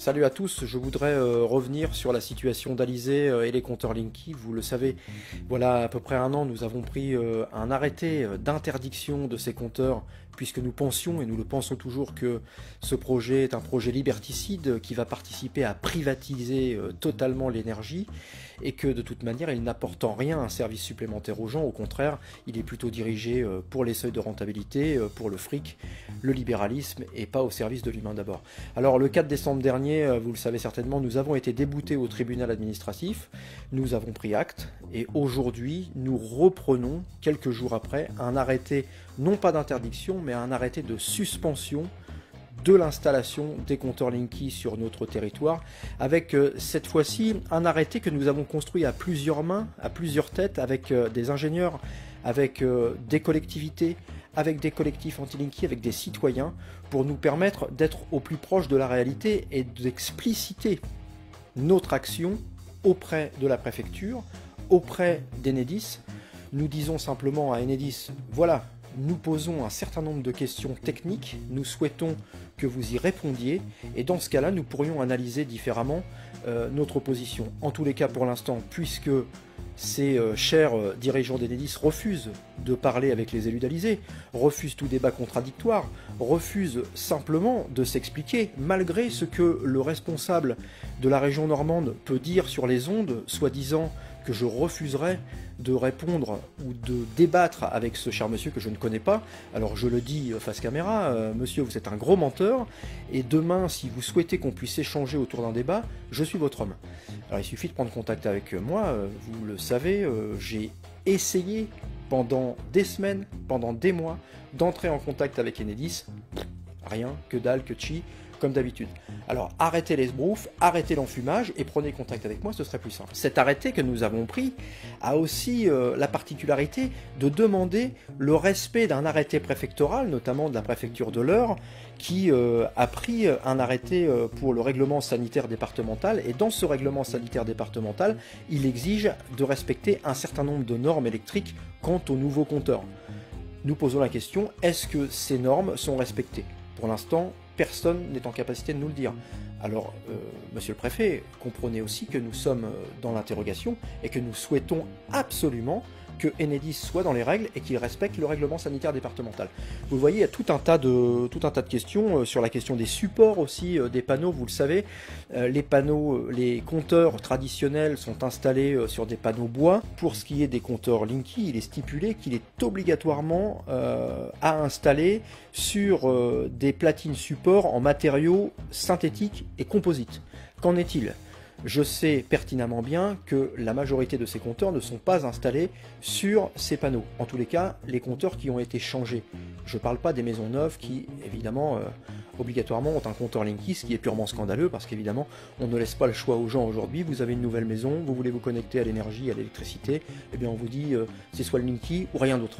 Salut à tous, je voudrais revenir sur la situation d'Alizé et les compteurs Linky. Vous le savez, voilà à peu près un an, nous avons pris un arrêté d'interdiction de ces compteurs puisque nous pensions, et nous le pensons toujours, que ce projet est un projet liberticide qui va participer à privatiser totalement l'énergie et que de toute manière il n'apporte en rien un service supplémentaire aux gens. Au contraire, il est plutôt dirigé pour les seuils de rentabilité, pour le fric, le libéralisme et pas au service de l'humain d'abord. Alors le 4 décembre dernier, vous le savez certainement, nous avons été déboutés au tribunal administratif, nous avons pris acte et aujourd'hui nous reprenons, quelques jours après, un arrêté non pas d'interdiction mais un arrêté de suspension de l'installation des compteurs Linky sur notre territoire, avec cette fois-ci un arrêté que nous avons construit à plusieurs mains, à plusieurs têtes, avec des ingénieurs, avec des collectivités, avec des collectifs anti-Linky, avec des citoyens, pour nous permettre d'être au plus proche de la réalité et d'expliciter notre action auprès de la préfecture, auprès d'Enedis. Nous disons simplement à Enedis, voilà, nous posons un certain nombre de questions techniques, nous souhaitons que vous y répondiez, et dans ce cas-là, nous pourrions analyser différemment notre position. En tous les cas, pour l'instant, puisque ces chers dirigeants d'Enedis refusent de parler avec les élus d'Alizé, refusent tout débat contradictoire, refusent simplement de s'expliquer, malgré ce que le responsable de la région normande peut dire sur les ondes, soi-disant que je refuserais de répondre ou de débattre avec ce cher monsieur que je ne connais pas. Alors je le dis face caméra, monsieur, vous êtes un gros menteur, et demain, si vous souhaitez qu'on puisse échanger autour d'un débat, je suis votre homme. Alors il suffit de prendre contact avec moi, vous le savez, j'ai essayé pendant des semaines, pendant des mois, d'entrer en contact avec Enedis, rien, que dalle, que chi, comme d'habitude. Alors arrêtez les sbroufs, arrêtez l'enfumage et prenez contact avec moi, ce serait plus simple. Cet arrêté que nous avons pris a aussi la particularité de demander le respect d'un arrêté préfectoral, notamment de la préfecture de l'Eure, qui a pris un arrêté pour le règlement sanitaire départemental, et dans ce règlement sanitaire départemental, il exige de respecter un certain nombre de normes électriques quant aux nouveaux compteurs. Nous posons la question, est-ce que ces normes sont respectées? Pour l'instant, personne n'est en capacité de nous le dire. Alors, monsieur le préfet, comprenez aussi que nous sommes dans l'interrogation et que nous souhaitons absolument que Enedis soit dans les règles et qu'il respecte le règlement sanitaire départemental. Vous voyez, il y a tout un tas de questions sur la question des supports aussi, des panneaux, vous le savez. Les panneaux, les compteurs traditionnels sont installés sur des panneaux bois. Pour ce qui est des compteurs Linky, il est stipulé qu'il est obligatoirement à installer sur des platines supports en matériaux synthétiques et composites. Qu'en est-il ? Je sais pertinemment bien que la majorité de ces compteurs ne sont pas installés sur ces panneaux. En tous les cas, les compteurs qui ont été changés. Je ne parle pas des maisons neuves qui, évidemment, obligatoirement ont un compteur Linky, ce qui est purement scandaleux parce qu'évidemment, on ne laisse pas le choix aux gens aujourd'hui. Vous avez une nouvelle maison, vous voulez vous connecter à l'énergie, à l'électricité, eh bien on vous dit c'est soit le Linky ou rien d'autre.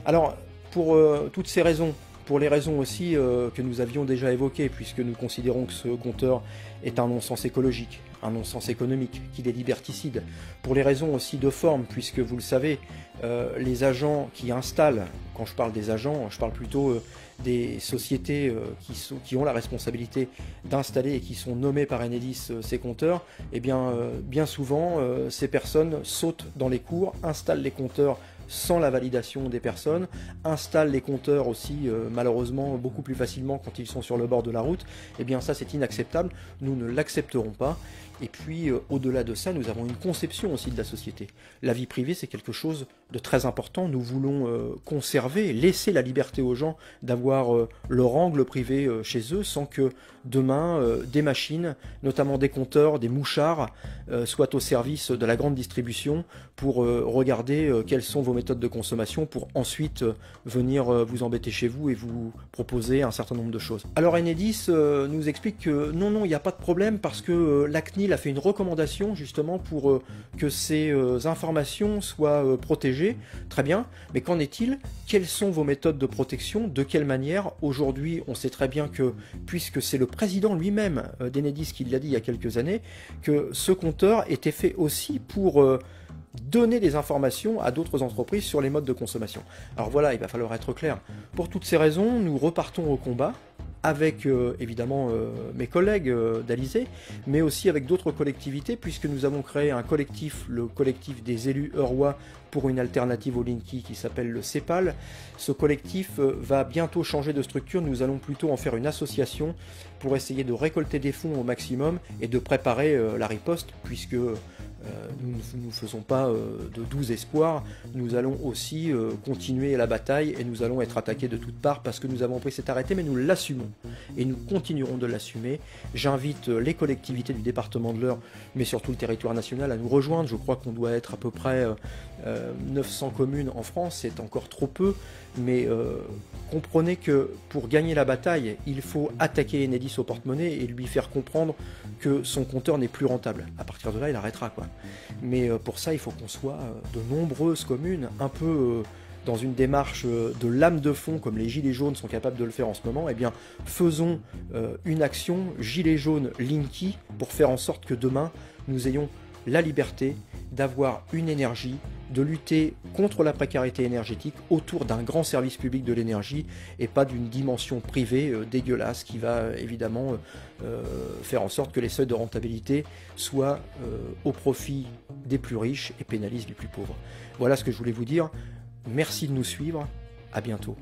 Alors, pour toutes ces raisons, pour les raisons aussi que nous avions déjà évoquées, puisque nous considérons que ce compteur est un non-sens écologique, un non-sens économique, qu'il est liberticide, pour les raisons aussi de forme, puisque vous le savez, les agents qui installent, quand je parle des agents, je parle plutôt des sociétés qui ont la responsabilité d'installer et qui sont nommées par Enedis ces compteurs, eh bien, bien souvent, ces personnes sautent dans les cours, installent les compteurs sans la validation des personnes, installent les compteurs aussi malheureusement beaucoup plus facilement quand ils sont sur le bord de la route. Eh bien ça c'est inacceptable, nous ne l'accepterons pas. Et puis au-delà de ça, nous avons une conception aussi de la société. La vie privée c'est quelque chose de très important, nous voulons conserver, laisser la liberté aux gens d'avoir leur angle privé chez eux sans que demain des machines, notamment des compteurs, des mouchards, soient au service de la grande distribution pour regarder quelles sont vos méthodes de consommation pour ensuite venir vous embêter chez vous et vous proposer un certain nombre de choses. Alors Enedis nous explique que non, il n'y a pas de problème parce que la CNIL a fait une recommandation justement pour que ces informations soient protégées. Très bien, mais qu'en est-il? Quelles sont vos méthodes de protection? De quelle manière? Aujourd'hui, on sait très bien que, puisque c'est le président lui-même d'Enedis qui l'a dit il y a quelques années, que ce compteur était fait aussi pour donner des informations à d'autres entreprises sur les modes de consommation. Alors voilà, il va falloir être clair. Pour toutes ces raisons, nous repartons au combat. avec évidemment mes collègues d'Alizé, mais aussi avec d'autres collectivités, puisque nous avons créé un collectif, le collectif des élus eurois pour une alternative au Linky qui s'appelle le CEPAL. Ce collectif va bientôt changer de structure, nous allons plutôt en faire une association pour essayer de récolter des fonds au maximum et de préparer la riposte, puisque nous ne faisons pas de doux espoirs, nous allons aussi continuer la bataille et nous allons être attaqués de toutes parts parce que nous avons pris cet arrêté, mais nous l'assumons et nous continuerons de l'assumer. J'invite les collectivités du département de l'Eure, mais surtout le territoire national, à nous rejoindre. Je crois qu'on doit être à peu près 900 communes en France, c'est encore trop peu, mais comprenez que pour gagner la bataille, il faut attaquer Enedis au porte-monnaie et lui faire comprendre que son compteur n'est plus rentable. À partir de là, il arrêtera, quoi. Mais pour ça, il faut qu'on soit de nombreuses communes, un peu dans une démarche de lame de fond, comme les Gilets jaunes sont capables de le faire en ce moment. Eh bien, faisons une action Gilets jaunes Linky pour faire en sorte que demain, nous ayons la liberté d'avoir une énergie, de lutter contre la précarité énergétique autour d'un grand service public de l'énergie et pas d'une dimension privée dégueulasse qui va évidemment faire en sorte que les seuils de rentabilité soient au profit des plus riches et pénalisent les plus pauvres. Voilà ce que je voulais vous dire. Merci de nous suivre. À bientôt.